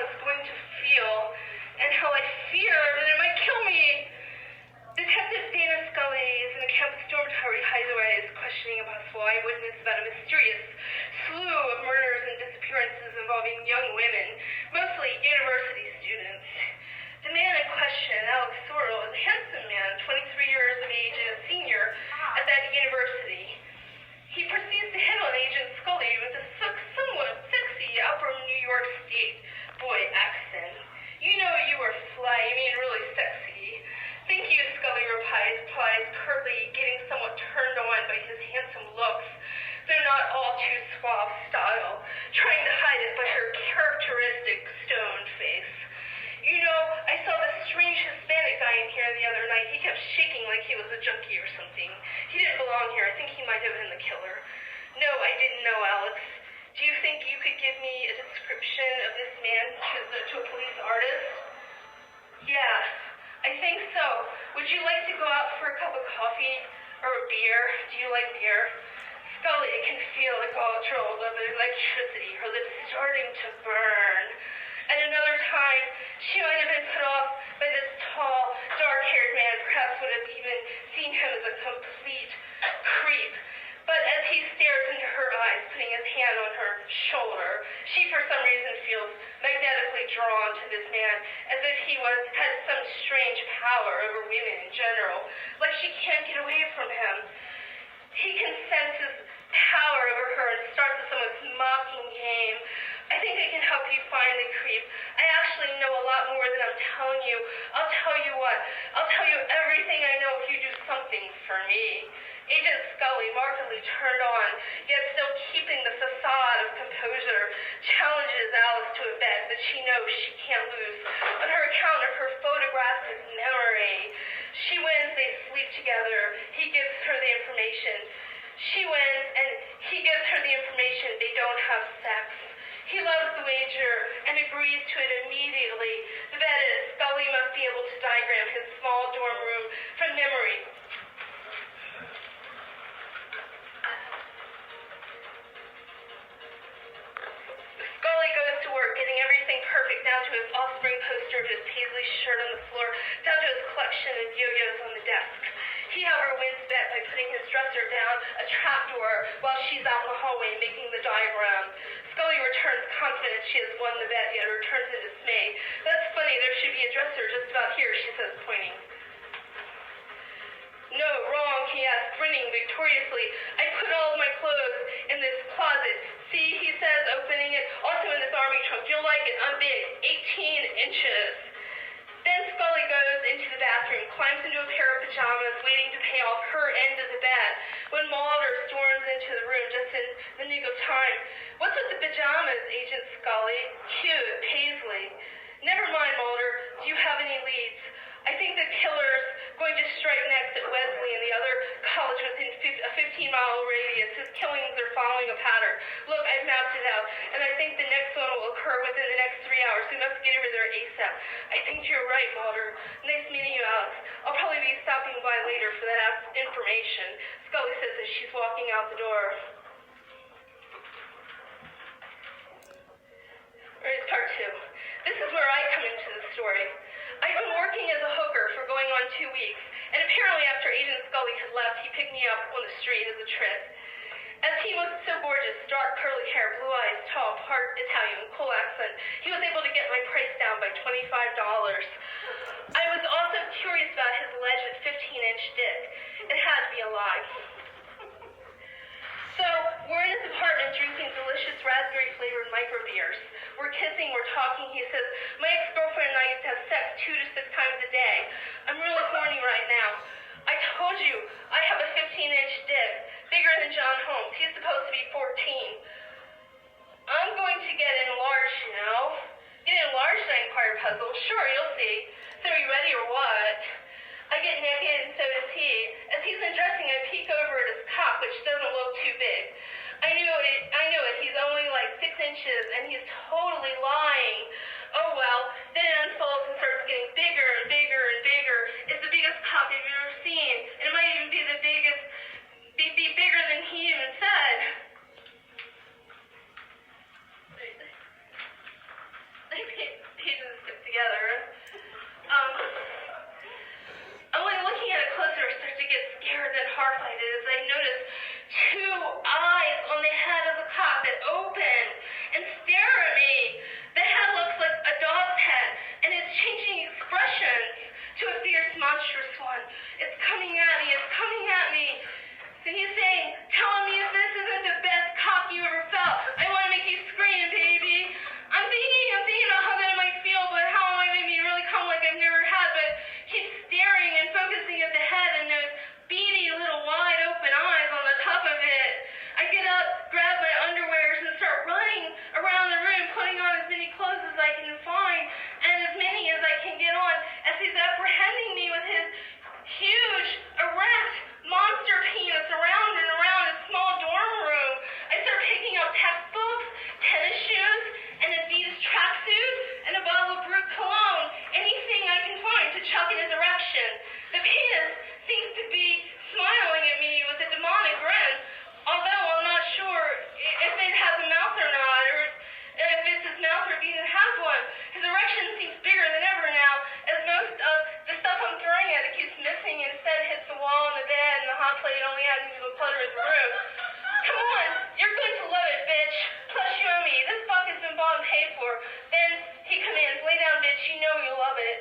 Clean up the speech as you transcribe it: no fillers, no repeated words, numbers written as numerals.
was going to feel and how I feared that it might kill me. Detective Dana Scully is in a campus dormitory hideaway questioning a possible eyewitness about a mysterious slew of murders and disappearances involving young women, mostly university students. The man in question, Alex Sorrell, is a handsome man, 23 years of age and a senior at that university. He proceeds to hit on Agent Scully with a somewhat sexy Upper New York State boy accent. You know you are fly, you mean really sexy. Thank you, Scully replies curtly, getting somewhat turned on by his handsome looks, though not all too suave style, trying to hide it by her characteristic stoned face. You know, I saw this strange Hispanic guy in here the other night. He kept shaking like he was a junkie or something. He didn't belong here. I think he might have been the killer. No, I didn't know, Alex. Do you think you could give me a description of this man to a police artist? Yeah, I think so. Would you like to go out for a cup of coffee or a beer? Do you like beer? Scully can feel the control of electricity, her lips starting to burn. At another time, she might have been put off by this tall, dark-haired man, perhaps would have even seen him as a complete creep. But as he stares into her eyes, putting his hand on her shoulder, she for some reason feels magnetically drawn to this man, as if he had some strange power over women in general, like she can't get away from him. He can sense his power over her and starts a somewhat mocking game. I think I can help you find the creep. I actually know a lot more than I'm telling you. I'll tell you what. I'll tell you everything I know if you do something for me. Agent Scully, markedly turned on, yet still keeping the facade of composure, challenges Alice to a bet that she knows she can't lose on her account of her photographic memory. She wins, they sleep together. He gives her the information. She wins, and he gives her the information. They don't have sex. He loves the wager and agrees to it immediately. The bet is Scully must be able to diagram his small dorm room from memory. Scully goes to work, getting everything perfect, down to his offspring poster of his paisley shirt on the floor, down to his collection of yo-yos on the desk. He, however, wins the bet by putting his dresser down a trapdoor while she's out in the hallway making the diagram. Scully returns confident she has won the bet, yet returns in dismay. That's funny, there should be a dresser just about here, she says, pointing. No, wrong, he asks, grinning victoriously. I put all of my clothes in this closet. See, he says, opening it. Also in this army trunk. You'll like it. I'm big. 18 inches. Then Scully goes into the bathroom, climbs into a pair of pajamas, waiting to pay off her end of the bet, when Mulder storms into the room just in the nick of time. What's with the pajamas, Agent Scully? Cute, Paisley. Never mind, Mulder. Do you have any leads? I think the killer's going to strike next at Wesley and the other college within a 15-mile radius. His killings are following a pattern. Look, I've mapped it out, and I think the next one will occur within the next 3 hours. We must get over there ASAP. I think you're right, Mulder. Nice meeting you, Alex. I'll probably be stopping by later for that information. Scully says as she's walking out the door. All right, part 2. This is where I come into the story. I've been working as a hooker for going on 2 weeks, and apparently after Agent Scully had left, he picked me up on the street as a trick. As he was so gorgeous, dark curly hair, blue eyes, tall, part Italian, cool accent, he was able to get my price down by $25. I was also curious about his alleged 15-inch dick. It had to be a lie. So, we're in his apartment drinking delicious raspberry-flavored micro beers. We're kissing, we're talking. He says, my ex-girlfriend and I used to have sex 2 to 6 times a day. I'm really horny right now. I told you, I have a 15-inch dick, bigger than John Holmes. He's supposed to be 14. I'm going to get enlarged, you know. Get enlarged, I inquired, puzzled. Sure, you'll see. So are you ready or what? I get naked and so does he. As he's undressing, I peek over at his cock, which doesn't look too big. I knew it. He's only like 6 inches, and he's totally lying. Oh well, then it unfolds and starts getting bigger and bigger and bigger. It's the biggest cock I've ever seen, and it might even be the biggest, be bigger than he even said. I Then he commands, lay down, bitch, you know you love it.